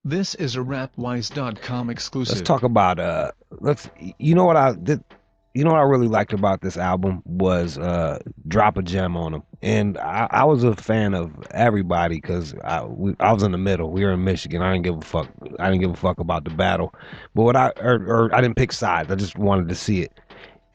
This is a RapWise.com Let's exclusive. talk about let's you know what I did you know what I really liked about this album was drop a gem on them. And I was a fan of everybody because I was in the middle. We were in Michigan. I didn't give a fuck. I didn't give a fuck about the battle. But what I didn't pick sides. I just wanted to see it.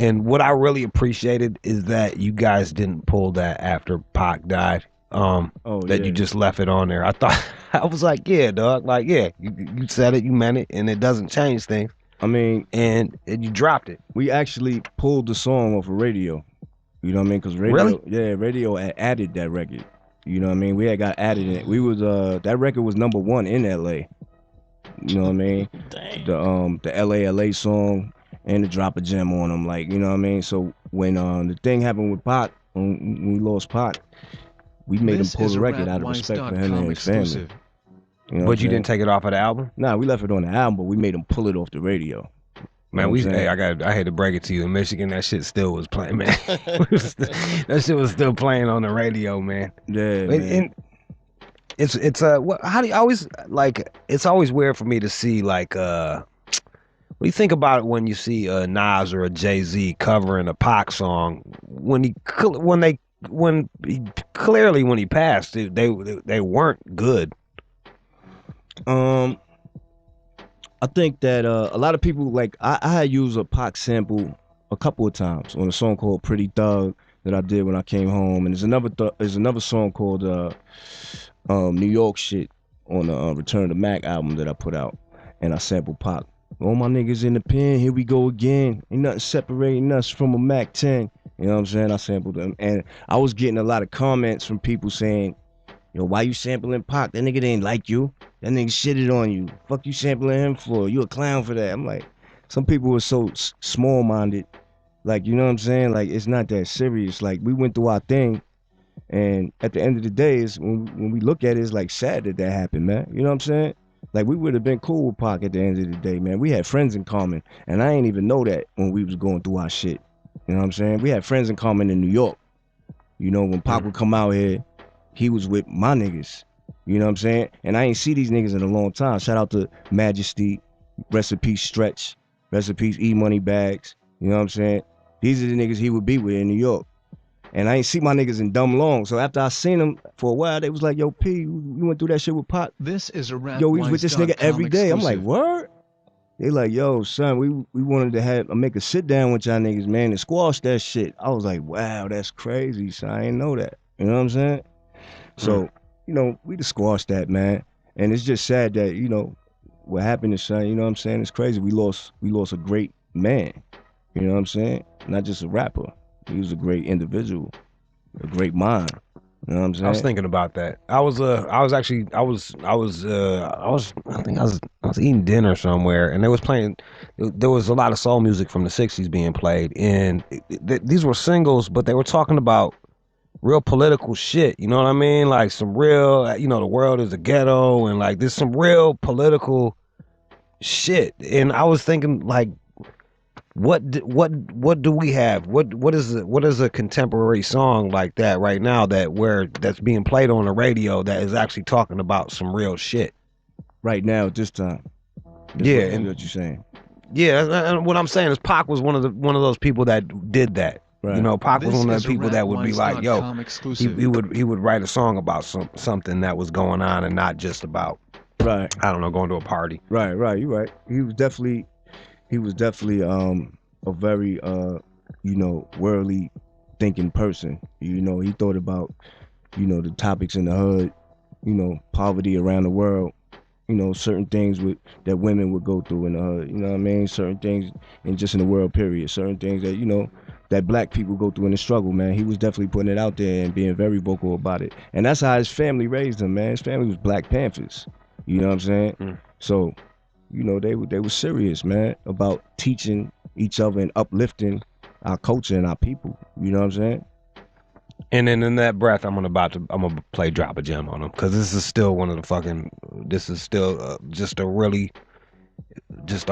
And what I really appreciated is that you guys didn't pull that after Pac died. Oh That you yeah. just left it on there. I thought I was like, yeah, dog. Like, yeah, you said it, you meant it, and it doesn't change things. I mean, And you dropped it. we actually pulled the song off of radio. You know what I mean? Cause Really? radio added that record. You know what I mean? We had got added in it. We was that record was #1 in LA. You know what I mean? The LA song and the drop a gem on them, like, you know what I mean? So when the thing happened with Pac, when we lost Pac, we made him This pull is the a record out of respect for him and RapWise.com his family. exclusive. You know what I'm But you saying? didn't take it off of the album? Nah, we left it on the album, but we made him pull it off the radio. You know Man, what I'm hey, saying? I had to break it to you. In Michigan, that shit still was playing, man. That shit was still playing on the radio, man. Yeah, man. And how do you always like? It's always weird for me to see like what do you think about it when you see a Nas or a Jay-Z covering a Pac song when clearly when he passed they weren't good. Um, I think that a lot of people like I had used a Pac sample a couple of times on a song called "Pretty Thug" that I did when I came home, and there's another song called New York Shit on the Return to Mac album that I put out, and I sampled Pac. All my niggas in the pen, here we go again. Ain't nothing separating us from a Mac 10. You know what I'm saying? I sampled them, and I was getting a lot of comments from people saying, "Yo, why you sampling Pac? That nigga didn't like you. That nigga shitted on you. Fuck you sampling him for? You a clown for that." I'm like, some people were so small minded. Like, you know what I'm saying? Like, it's not that serious. Like, we went through our thing, and at the end of the day, is when we look at it, it's like sad that that happened, man. You know what I'm saying? Like, we would have been cool with Pac at the end of the day, man. We had friends in common, and I ain't even know that when we was going through our shit. You know what I'm saying? We had friends in common in New York. You know, when Pac would come out here, he was with my niggas. You know what I'm saying? And I ain't see these niggas in a long time. Shout out to Majesty, rest in peace Stretch, rest in peace E Money Bags. You know what I'm saying? These are the niggas he would be with in New York. And I ain't see my niggas in dumb long. So after I seen them for a while, they was like, "Yo, P, you went through that shit with Pac." This is a Yo, we was with this nigga RapWise.com every day. I'm like, exclusive. "Word?" They like, "Yo, son, we wanted to have make a sit down with y'all niggas, man, and squash that shit." I was like, "Wow, that's crazy, son. I ain't know that." You know what I'm saying? Mm. So, you know, we just squashed that, man. And it's just sad that, you know, what happened is, son, you know what I'm saying? It's crazy. We lost a great man. You know what I'm saying? Not just a rapper. He was a great individual, a great mind. You know what I'm I was saying? thinking about that. I was actually I was eating dinner somewhere and they was playing there was a lot of soul music from the 60s being played and these were singles but they were talking about real political shit, you know what I mean? Like some real, the world is a ghetto and like there's some real political shit. And I was thinking like what do we have? What is a contemporary song like that right now that's being played on the radio that is actually talking about some real shit? Right now, at this time. That's Yeah, what, and what you're saying. yeah, and what I'm saying is Pac was one of those people that did that. You Right. know, Pac was This one of is the a people that would be like, "Yo, RapWise.com exclusive. he would write a song about something that was going on and not just about Right. I don't know going to a party." Right. You're right. He was definitely a very worldly thinking person. You know, he thought about, the topics in the hood, poverty around the world, certain things that women would go through in the hood, you know what I mean? Certain things and just in the world period, certain things that, that black people go through in the struggle, man. He was definitely putting it out there and being very vocal about it. And that's how his family raised him, man. His family was Black Panthers. You know what I'm saying? Mm. So, they were serious, man, about teaching each other and uplifting our culture and our people. You know what I'm saying? And then in that breath, I'm gonna play drop a gem on him because this is still one of the fucking. This is still just a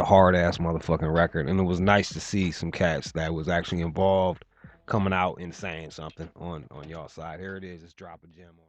hard ass motherfucking record, and it was nice to see some cats that was actually involved coming out and saying something on y'all side. Here it is, just drop a gem on.